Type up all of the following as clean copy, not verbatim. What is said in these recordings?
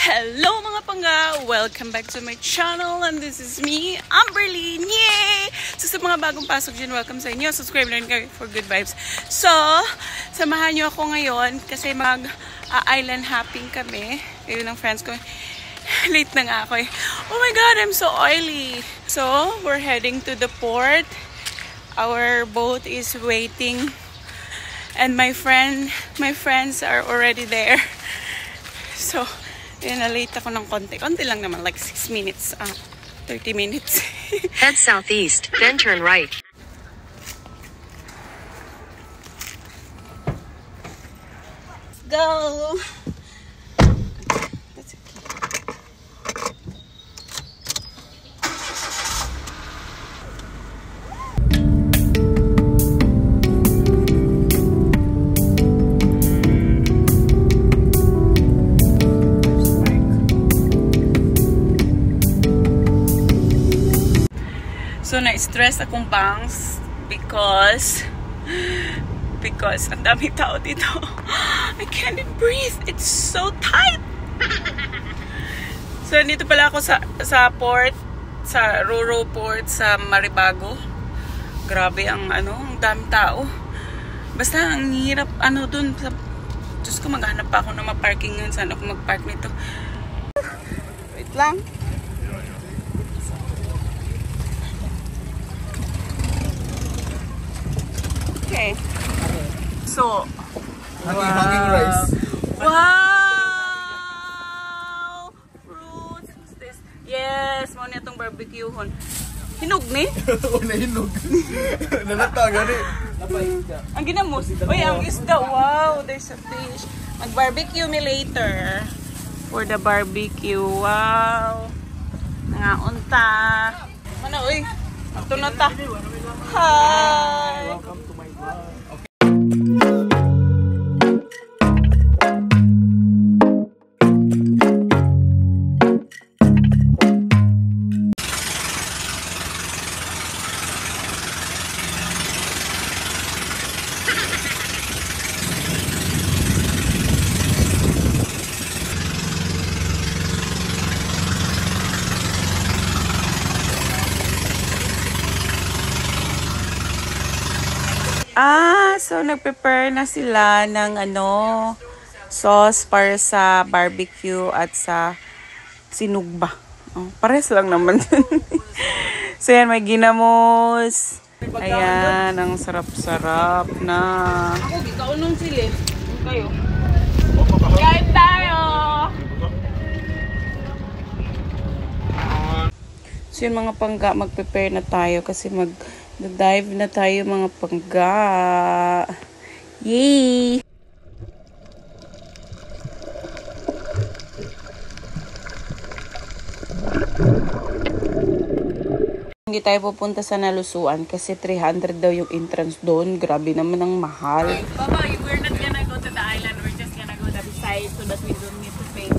Hello mga pangga! Welcome back to my channel and this is me, Amberlyn! Yay! So sa mga bagong pasok dyan, welcome sa inyo. Subscribe na rin kayo for good vibes. So, samahan nyo ako ngayon kasi mag-island hopping kami. Kayo ng friends ko. Late na nga ako eh. Oh my God, I'm so oily! So, we're heading to the port. Our boat is waiting. And my friends are already there. So, yun, na-late ako ng konti. Konti lang naman, like 6 minutes. 30 minutes. Head southeast, then turn right. Let's go! That's okay. So, na-stress akong bangs because ang daming tao dito. I can't breathe. It's so tight. So, dito pala ako sa port, sa Roro Port sa Maribago. Grabe ang daming tao. Basta ang hirap dun sa Diyos ko, maghanap pa ako ng ma-parking yun. Saan ako mag-park nito? Wait lang. Okay. So, hanging rice. Wow! Fruits. What's this? Yes, mo na itong barbecue hon. Hinog ni? Una hinog. Nalata gani. Ang ginamos. Uy, ang isda. Wow, there's a fish. Mag-barbecue me later. For the barbecue. Wow. Nangaunta. Ano, uy? Ito na ta. Hi! Welcome to my vlog. So nag-prepare na sila ng sauce para sa barbecue at sa sinugba. Pares lang naman. So yan, may ginamos. Ayan, ang sarap-sarap na. Ako, gikaunong sili. Kayo. Kain tayo! So yun mga pangga, mag-prepare na tayo kasi mag-dive na tayo mga pangga. Yay! Hindi tayo pupunta sa Nalusuan kasi 300 daw yung entrance doon. Grabe naman ang mahal. Baba, we're not gonna go to the island. We're just gonna go to the side so that we don't need to pay.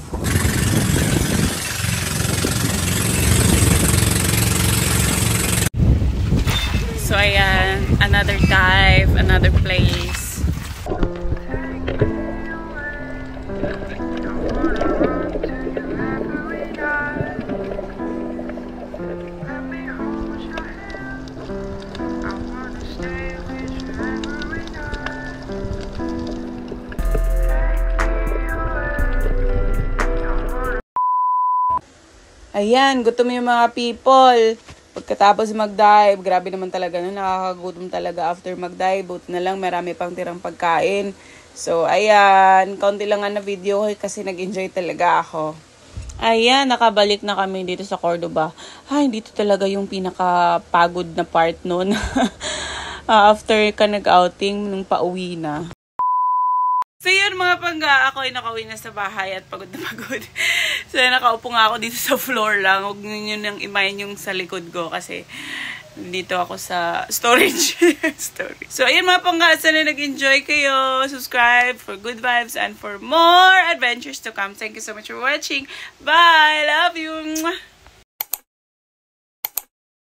So ayan, another dive, another place. Ayan, gutom yung mga people. Pagkatapos mag-dive, grabe naman talaga, nakakagutom talaga after mag-dive. Buti na lang, marami pang tirang pagkain. So, ayan, kaunti lang na video kasi nag-enjoy talaga ako. Ayan, nakabalik na kami dito sa Cordoba. Ay, dito talaga yung pinakapagod na part nun. After ka nag-outing, nung pauwi na. So yun mga pangga, ako ay nakauwi na sa bahay at pagod na pagod. So nakaupo nga ako dito sa floor lang. Huwag nyo nang imayin yung sa likod ko kasi dito ako sa storage. So ayun mga pangga, sana nag-enjoy kayo. Subscribe for good vibes and for more adventures to come. Thank you so much for watching. Bye! Love you!